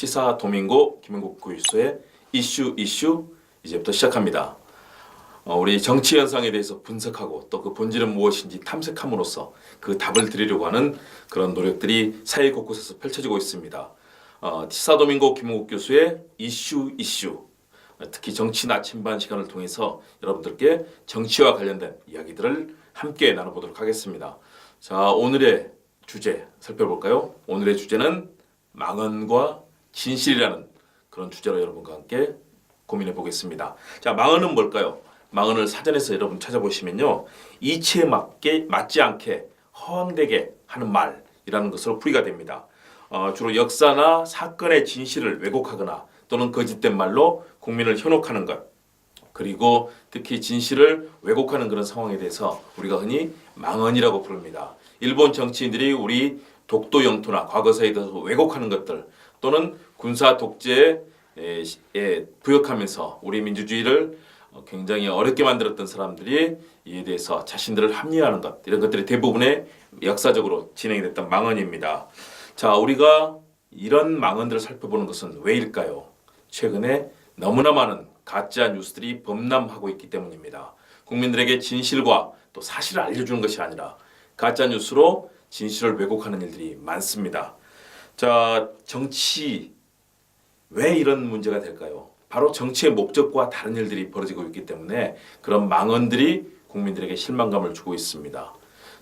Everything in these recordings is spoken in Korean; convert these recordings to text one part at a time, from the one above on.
시사 도민고 김은국 교수의 이슈 이제부터 시작합니다. 우리 정치 현상에 대해서 분석하고 또 그 본질은 무엇인지 탐색함으로써 그 답을 드리려고 하는 그런 노력들이 사회 곳곳에서 펼쳐지고 있습니다. 시사 도민고 김은국 교수의 이슈 특히 정치 나침반 시간을 통해서 여러분들께 정치와 관련된 이야기들을 함께 나눠보도록 하겠습니다. 자, 오늘의 주제 살펴볼까요? 오늘의 주제는 망언과 진실이라는 그런 주제로 여러분과 함께 고민해 보겠습니다. 자, 망언은 뭘까요? 망언을 사전에서 여러분 찾아보시면요, 이치에 맞지 않게 허황되게 하는 말이라는 것으로 풀이가 됩니다. 주로 역사나 사건의 진실을 왜곡하거나 또는 거짓된 말로 국민을 현혹하는 것, 그리고 특히 진실을 왜곡하는 그런 상황에 대해서 우리가 흔히 망언이라고 부릅니다. 일본 정치인들이 우리 독도 영토나 과거사에 대해서 왜곡하는 것들, 또는 군사 독재에 부역하면서 우리 민주주의를 굉장히 어렵게 만들었던 사람들이 이에 대해서 자신들을 합리화하는 것, 이런 것들이 대부분의 역사적으로 진행이 됐던 망언입니다. 자, 우리가 이런 망언들을 살펴보는 것은 왜일까요? 최근에 너무나 많은 가짜 뉴스들이 범람하고 있기 때문입니다. 국민들에게 진실과 또 사실을 알려주는 것이 아니라 가짜 뉴스로 진실을 왜곡하는 일들이 많습니다. 자, 정치 왜 이런 문제가 될까요? 바로 정치의 목적과 다른 일들이 벌어지고 있기 때문에 그런 망언들이 국민들에게 실망감을 주고 있습니다.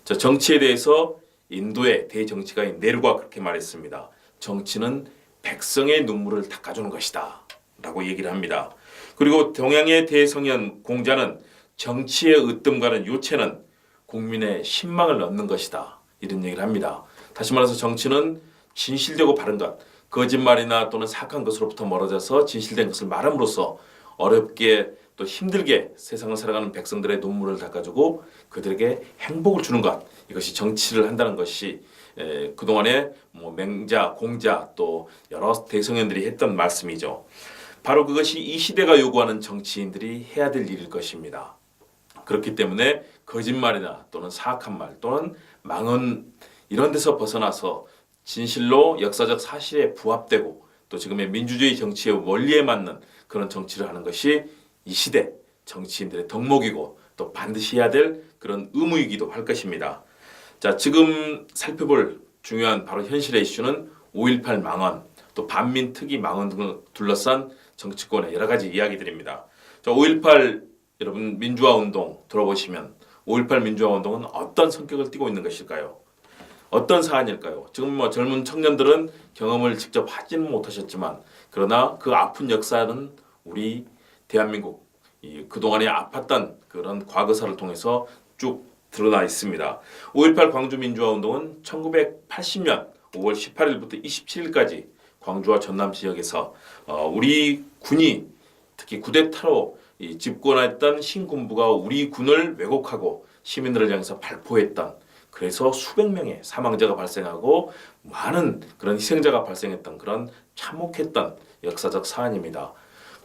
자, 정치에 대해서 인도의 대정치가인 네루가 그렇게 말했습니다. 정치는 백성의 눈물을 닦아주는 것이다 라고 얘기를 합니다. 그리고 동양의 대성현 공자는 정치의 으뜸과는 요체는 국민의 신망을 얻는 것이다, 이런 얘기를 합니다. 다시 말해서 정치는 진실되고 바른 것, 거짓말이나 또는 사악한 것으로부터 멀어져서 진실된 것을 말함으로써 어렵게 또 힘들게 세상을 살아가는 백성들의 눈물을 닦아주고 그들에게 행복을 주는 것, 이것이 정치를 한다는 것이 그동안에 맹자, 공자 또 여러 대성현들이 했던 말씀이죠. 바로 그것이 이 시대가 요구하는 정치인들이 해야 될 일일 것입니다. 그렇기 때문에 거짓말이나 또는 사악한 말 또는 망언, 이런 데서 벗어나서 진실로 역사적 사실에 부합되고 또 지금의 민주주의 정치의 원리에 맞는 그런 정치를 하는 것이 이 시대 정치인들의 덕목이고 또 반드시 해야 될 그런 의무이기도 할 것입니다. 자, 지금 살펴볼 중요한 바로 현실의 이슈는 5.18 망언, 또 반민특위 망언 등을 둘러싼 정치권의 여러 가지 이야기들입니다. 자, 5.18 여러분 민주화 운동 들어보시면 5.18 민주화 운동은 어떤 성격을 띠고 있는 것일까요? 어떤 사안일까요? 지금 젊은 청년들은 경험을 직접 하지는 못하셨지만 그러나 그 아픈 역사는 우리 대한민국 그동안에 아팠던 그런 과거사를 통해서 쭉 드러나 있습니다. 5.18 광주 민주화 운동은 1980년 5월 18일부터 27일까지 광주와 전남 지역에서 우리 군이 특히 쿠데타로 집권했던 신군부가 우리 군을 왜곡하고 시민들을 향해서 발포했던, 그래서 수백 명의 사망자가 발생하고 많은 그런 희생자가 발생했던 그런 참혹했던 역사적 사안입니다.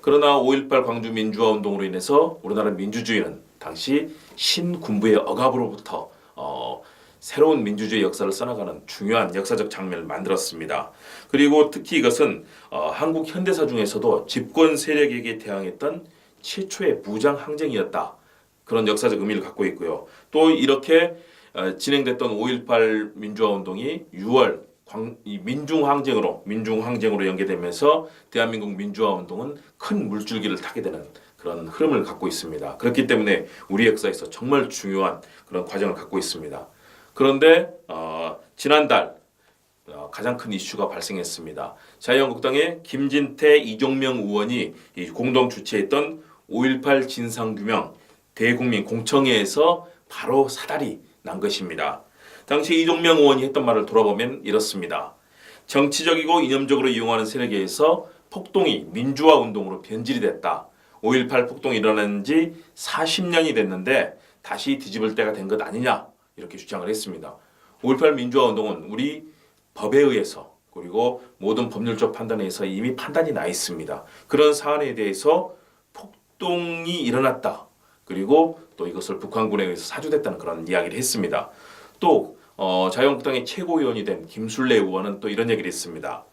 그러나 5.18 광주 민주화 운동으로 인해서 우리나라 민주주의는 당시 신군부의 억압으로부터 새로운 민주주의 역사를 써나가는 중요한 역사적 장면을 만들었습니다. 그리고 특히 이것은 한국 현대사 중에서도 집권 세력에게 대항했던 최초의 무장 항쟁이었다, 그런 역사적 의미를 갖고 있고요. 또 이렇게 진행됐던 5.18 민주화 운동이 6월 민중항쟁으로 연계되면서 대한민국 민주화 운동은 큰 물줄기를 타게 되는 그런 흐름을 갖고 있습니다. 그렇기 때문에 우리 역사에서 정말 중요한 그런 과정을 갖고 있습니다. 그런데 지난달 가장 큰 이슈가 발생했습니다. 자유한국당의 김진태, 이종명 의원이 공동 주최했던 5.18 진상규명 대국민 공청회에서 바로 사달이 난 것입니다. 당시 이종명 의원이 했던 말을 돌아보면 이렇습니다. 정치적이고 이념적으로 이용하는 세력에 의해서 폭동이 민주화 운동으로 변질이 됐다. 5.18 폭동이 일어난 지 40년이 됐는데 다시 뒤집을 때가 된 것 아니냐, 이렇게 주장을 했습니다. 5.18 민주화 운동은 우리 법에 의해서 그리고 모든 법률적 판단에 의해서 이미 판단이 나 있습니다. 그런 사안에 대해서 폭동이 일어났다, 그리고 또 이것을 북한군에 의해서 사주됐다는 그런 이야기를 했습니다. 또 자유한국당의 최고위원이 된 김술래 의원은 또 이런 얘기를 했습니다.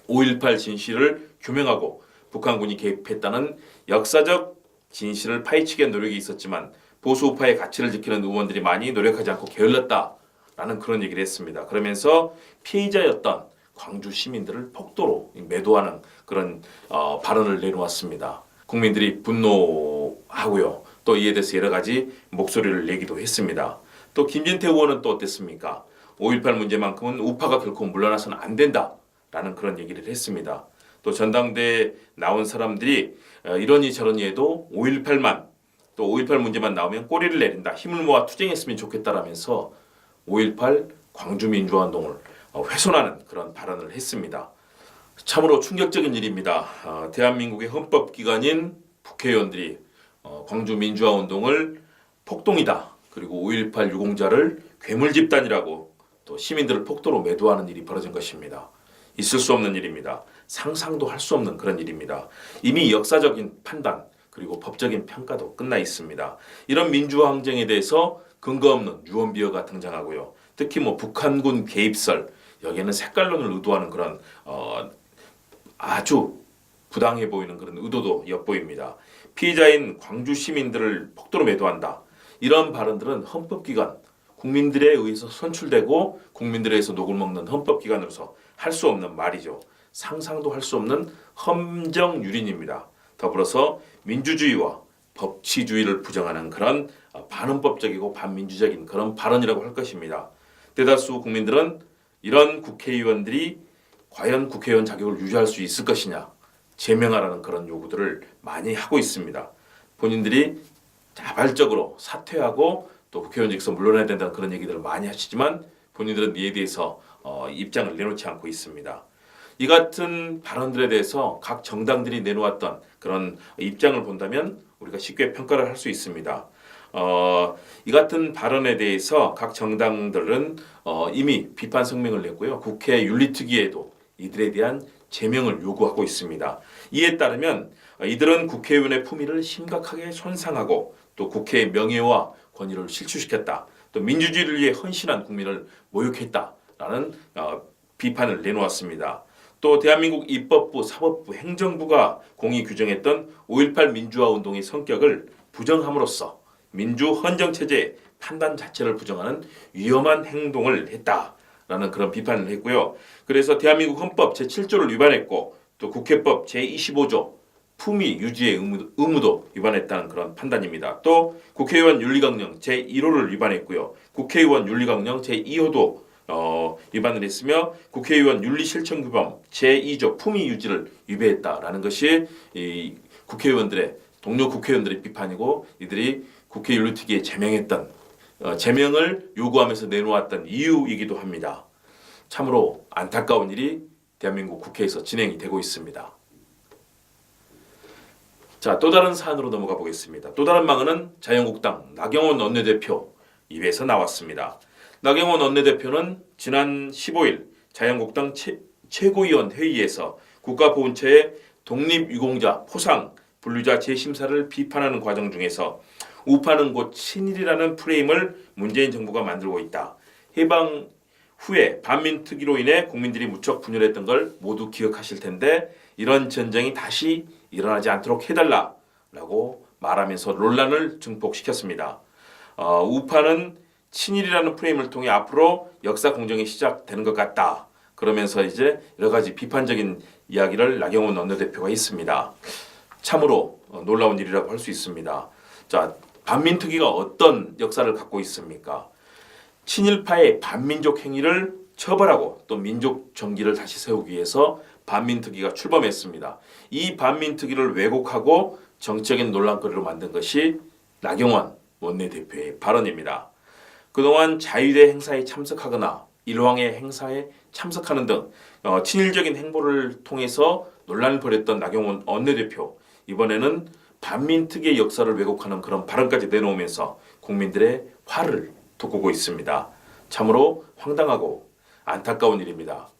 5.18 진실을 규명하고 북한군이 개입했다는 역사적 진실을 파헤치기 위한 노력이 있었지만 보수 우파의 가치를 지키는 의원들이 많이 노력하지 않고 게을렀다라는 그런 얘기를 했습니다. 그러면서 피해자였던 광주 시민들을 폭도로 매도하는 그런 발언을 내놓았습니다. 국민들이 분노하고요. 또 이에 대해서 여러 가지 목소리를 내기도 했습니다. 또 김진태 의원은 또 어땠습니까? 5.18 문제만큼은 우파가 결코 물러나서는 안 된다라는 그런 얘기를 했습니다. 또 전당대에 나온 사람들이 이러니 저러니 해도 5.18만 또 5.18 문제만 나오면 꼬리를 내린다. 힘을 모아 투쟁했으면 좋겠다라면서 5.18 광주민주화운동을 훼손하는 그런 발언을 했습니다. 참으로 충격적인 일입니다. 대한민국의 헌법기관인 국회의원들이 광주민주화운동을 폭동이다. 그리고 5.18 유공자를 괴물집단이라고 또 시민들을 폭도로 매도하는 일이 벌어진 것입니다. 있을 수 없는 일입니다. 상상도 할 수 없는 그런 일입니다. 이미 역사적인 판단 그리고 법적인 평가도 끝나 있습니다. 이런 민주화 항쟁에 대해서 근거 없는 유언비어가 등장하고요. 특히 북한군 개입설 여기에는 색깔론을 의도하는 그런 아주 부당해 보이는 그런 의도도 엿보입니다. 피해자인 광주 시민들을 폭도로 매도한다. 이런 발언들은 헌법기관, 국민들에 의해서 선출되고 국민들에 의해서 녹을 먹는 헌법기관으로서 할 수 없는 말이죠. 상상도 할 수 없는 헌정유린입니다. 더불어서 민주주의와 법치주의를 부정하는 그런 반헌법적이고 반민주적인 그런 발언이라고 할 것입니다. 대다수 국민들은 이런 국회의원들이 과연 국회의원 자격을 유지할 수 있을 것이냐 제명하라는 그런 요구들을 많이 하고 있습니다. 본인들이 자발적으로 사퇴하고 또 국회의원직에서 물러나야 된다는 그런 얘기들을 많이 하시지만 본인들은 이에 대해서 입장을 내놓지 않고 있습니다. 이 같은 발언들에 대해서 각 정당들이 내놓았던 그런 입장을 본다면 우리가 쉽게 평가를 할 수 있습니다. 이 같은 발언에 대해서 각 정당들은 이미 비판 성명을 냈고요. 국회 윤리특위에도 이들에 대한 제명을 요구하고 있습니다. 이에 따르면 이들은 국회의원의 품위를 심각하게 손상하고 또 국회의 명예와 권위를 실추시켰다. 또 민주주의를 위해 헌신한 국민을 모욕했다라는 비판을 내놓았습니다. 또 대한민국 입법부, 사법부, 행정부가 공히 규정했던 5.18 민주화 운동의 성격을 부정함으로써 민주 헌정체제의 판단 자체를 부정하는 위험한 행동을 했다라는 그런 비판을 했고요. 그래서 대한민국 헌법 제7조를 위반했고 또 국회법 제25조 품위 유지의 의무도 위반했다는 그런 판단입니다. 또 국회의원 윤리강령 제1호를 위반했고요. 국회의원 윤리강령 제2호도 위반을 했으며 국회의원 윤리실천규범 제2조 품위 유지를 위배했다라는 것이 이 국회의원들의 동료 국회의원들의 비판이고 이들이 국회 윤리특위에 제명했던 제명을 요구하면서 내놓았던 이유이기도 합니다. 참으로 안타까운 일이 대한민국 국회에서 진행이 되고 있습니다. 자, 또 다른 사안으로 넘어가 보겠습니다. 또 다른 망언은 자유한국당 나경원 원내대표 입에서 나왔습니다. 나경원 원내대표는 지난 15일 자유한국당 최고위원 회의에서 국가보훈처의 독립유공자 포상 분류자 재심사를 비판하는 과정 중에서 우파는 곧 친일이라는 프레임을 문재인 정부가 만들고 있다. 해방 후에 반민특위로 인해 국민들이 무척 분열했던 걸 모두 기억하실 텐데 이런 전쟁이 다시 일어나지 않도록 해달라라고 말하면서 논란을 증폭시켰습니다. 우파는 친일이라는 프레임을 통해 앞으로 역사 공정이 시작되는 것 같다. 그러면서 이제 여러 가지 비판적인 이야기를 나경원 원내대표가 했습니다. 참으로 놀라운 일이라고 할 수 있습니다. 자, 반민특위가 어떤 역사를 갖고 있습니까? 친일파의 반민족 행위를 처벌하고 또 민족 정기를 다시 세우기 위해서 반민특위가 출범했습니다. 이 반민특위를 왜곡하고 정치적인 논란거리로 만든 것이 나경원 원내대표의 발언입니다. 그동안 자유대 행사에 참석하거나 일왕의 행사에 참석하는 등 친일적인 행보를 통해서 논란을 벌였던 나경원 원내대표 이번에는 반민특위의 역사를 왜곡하는 그런 발언까지 내놓으면서 국민들의 화를 돋구고 있습니다. 참으로 황당하고 안타까운 일입니다.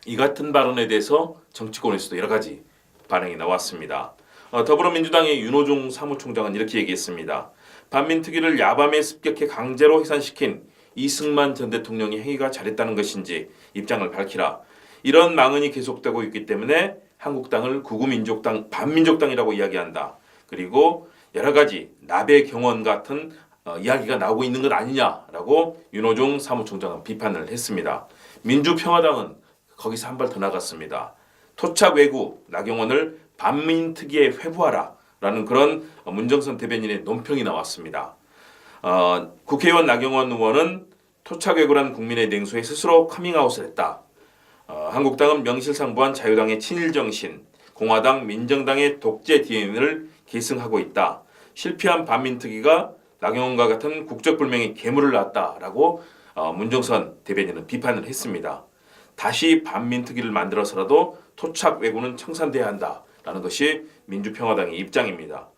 이 같은 발언에 대해서 정치권에서도 여러 가지 반응이 나왔습니다. 더불어민주당의 윤호중 사무총장은 이렇게 얘기했습니다. 반민특위를 야밤에 습격해 강제로 해산시킨 이승만 전 대통령의 행위가 잘했다는 것인지 입장을 밝히라. 이런 망언이 계속되고 있기 때문에 한국당을 구구민족당, 반민족당이라고 이야기한다. 그리고 여러 가지 나배 경원 같은 이야기가 나오고 있는 것 아니냐라고 윤호중 사무총장은 비판을 했습니다. 민주평화당은 거기서 한 발 더 나갔습니다. 토착 왜구 나경원을 반민특위에 회부하라 라는 그런 문정선 대변인의 논평이 나왔습니다. 국회의원 나경원 의원은 토착 왜구란 국민의 냉소에 스스로 커밍아웃을 했다. 한국당은 명실상부한 자유당의 친일 정신, 공화당, 민정당의 독재 DNA를 계승하고 있다. 실패한 반민특위가 나경원과 같은 국적불명의 괴물을 낳았다라고 문정선 대변인은 비판을 했습니다. 다시 반민특위를 만들어서라도 토착 왜구는 청산돼야 한다라는 것이 민주평화당의 입장입니다.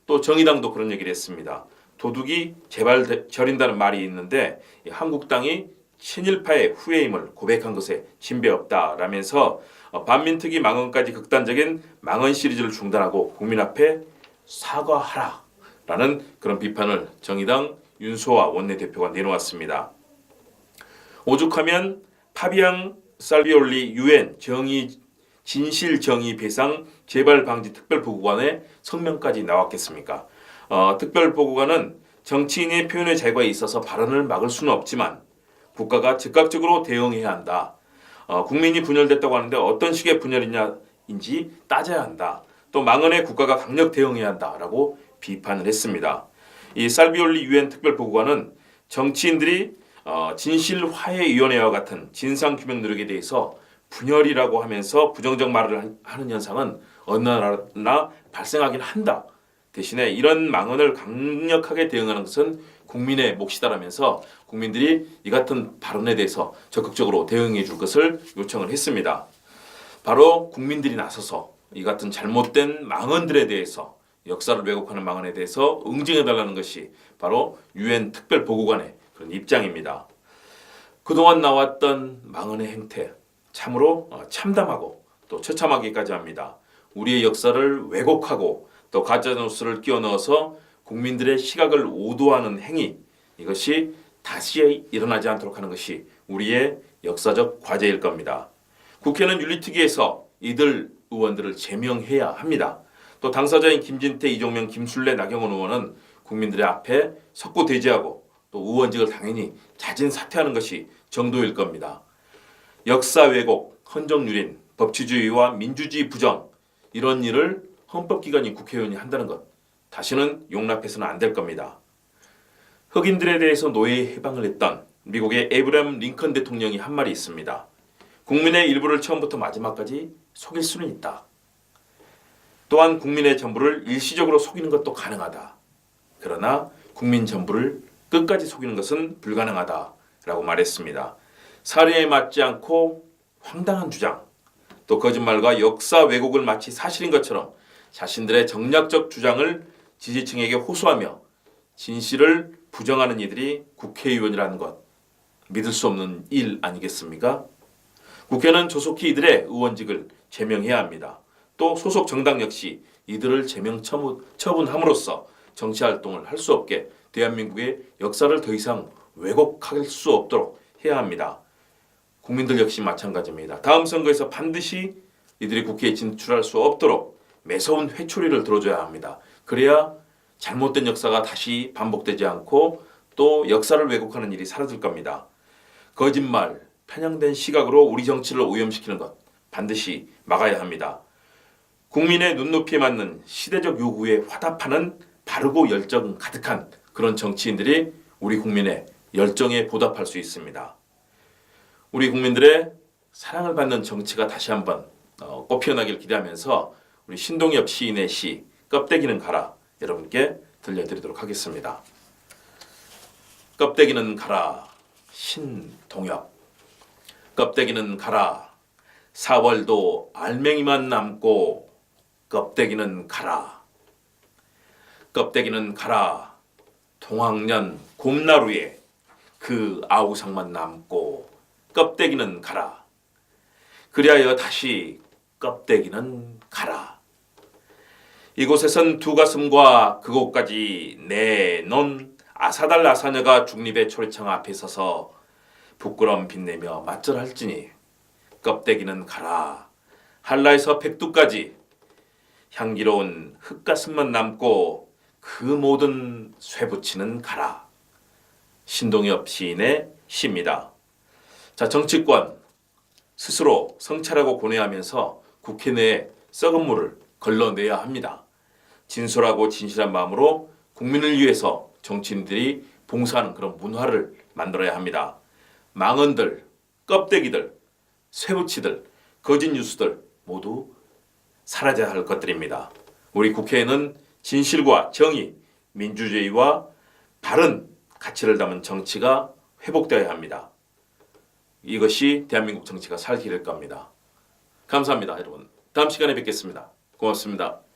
또 정의당도 그런 얘기를 했습니다. 도둑이 제발 저린다는 말이 있는데 한국당이 친일파의 후예임을 고백한 것에 진배 없다라면서 반민특위 망언까지 극단적인 망언 시리즈를 중단하고 국민 앞에 사과하라라는 그런 비판을 정의당 윤소아 원내대표가 내놓았습니다. 오죽하면 파비앙 살비올리 UN 진실정의배상 재발방지 특별보고관의 성명까지 나왔겠습니까? 특별보고관은 정치인의 표현의 자유가 있어서 발언을 막을 수는 없지만 국가가 즉각적으로 대응해야 한다. 국민이 분열됐다고 하는데 어떤 식의 분열인지 따져야 한다. 또 망언에 국가가 강력 대응해야 한다라고 비판을 했습니다. 이 살비올리 UN 특별보고관은 정치인들이 진실화해위원회와 같은 진상규명 노력에 대해서 분열이라고 하면서 부정적 말을 하는 현상은 어느 나라나 발생하긴 한다. 대신에 이런 망언을 강력하게 대응하는 것은 국민의 몫이다라면서 국민들이 이 같은 발언에 대해서 적극적으로 대응해 줄 것을 요청을 했습니다. 바로 국민들이 나서서 이 같은 잘못된 망언들에 대해서 역사를 왜곡하는 망언에 대해서 응징해달라는 것이 바로 UN 특별보고관의 그런 입장입니다. 그동안 나왔던 망언의 행태 참으로 참담하고 또 처참하기까지 합니다. 우리의 역사를 왜곡하고 또 가짜뉴스를 끼워 넣어서 국민들의 시각을 오도하는 행위, 이것이 다시 일어나지 않도록 하는 것이 우리의 역사적 과제일 겁니다. 국회는 윤리특위에서 이들 의원들을 제명해야 합니다. 또 당사자인 김진태, 이종명, 김술래, 나경원 의원은 국민들의 앞에 석고대죄하고 또 의원직을 당연히 자진 사퇴하는 것이 정도일 겁니다. 역사 왜곡, 헌정유린, 법치주의와 민주주의 부정, 이런 일을 헌법기관인 국회의원이 한다는 것, 다시는 용납해서는 안 될 겁니다. 흑인들에 대해서 노예 해방을 했던 미국의 에이브러함 링컨 대통령이 한 말이 있습니다. 국민의 일부를 처음부터 마지막까지 속일 수는 있다. 또한 국민의 전부를 일시적으로 속이는 것도 가능하다. 그러나 국민 전부를 끝까지 속이는 것은 불가능하다라고 말했습니다. 사례에 맞지 않고 황당한 주장, 또 거짓말과 역사 왜곡을 마치 사실인 것처럼 자신들의 정략적 주장을 지지층에게 호소하며 진실을 부정하는 이들이 국회의원이라는 것, 믿을 수 없는 일 아니겠습니까? 국회는 조속히 이들의 의원직을 제명해야 합니다. 또 소속 정당 역시 이들을 제명 처분함으로써 정치활동을 할 수 없게 대한민국의 역사를 더 이상 왜곡할 수 없도록 해야 합니다. 국민들 역시 마찬가지입니다. 다음 선거에서 반드시 이들이 국회에 진출할 수 없도록 매서운 회초리를 들어줘야 합니다. 그래야 잘못된 역사가 다시 반복되지 않고 또 역사를 왜곡하는 일이 사라질 겁니다. 거짓말, 편향된 시각으로 우리 정치를 오염시키는 것 반드시 막아야 합니다. 국민의 눈높이에 맞는 시대적 요구에 화답하는 바르고 열정 가득한 그런 정치인들이 우리 국민의 열정에 보답할 수 있습니다. 우리 국민들의 사랑을 받는 정치가 다시 한번 꽃피어나길 기대하면서 우리 신동엽 시인의 시 껍데기는 가라 여러분께 들려드리도록 하겠습니다. 껍데기는 가라 신동엽, 껍데기는 가라 4월도 알맹이만 남고 껍데기는 가라, 껍데기는 가라 동학년 곰나루에 그 아우성만 남고 껍데기는 가라. 그리하여 다시 껍데기는 가라. 이곳에선 두 가슴과 그곳까지 내논 아사달 아사녀가 중립의 초리창 앞에 서서 부끄러움 빛내며 맞절할지니 껍데기는 가라. 한라에서 백두까지 향기로운 흙가슴만 남고 그 모든 쇠붙이는 가라. 신동엽 시인의 시입니다. 자, 정치권 스스로 성찰하고 고뇌하면서 국회 내에 썩은 물을 걸러내야 합니다. 진솔하고 진실한 마음으로 국민을 위해서 정치인들이 봉사하는 그런 문화를 만들어야 합니다. 망언들, 껍데기들, 쇠붙이들, 거짓 뉴스들 모두 사라져야 할 것들입니다. 우리 국회에는 진실과 정의, 민주주의와 바른 가치를 담은 정치가 회복되어야 합니다. 이것이 대한민국 정치가 살 길일 겁니다. 감사합니다, 여러분. 다음 시간에 뵙겠습니다. 고맙습니다.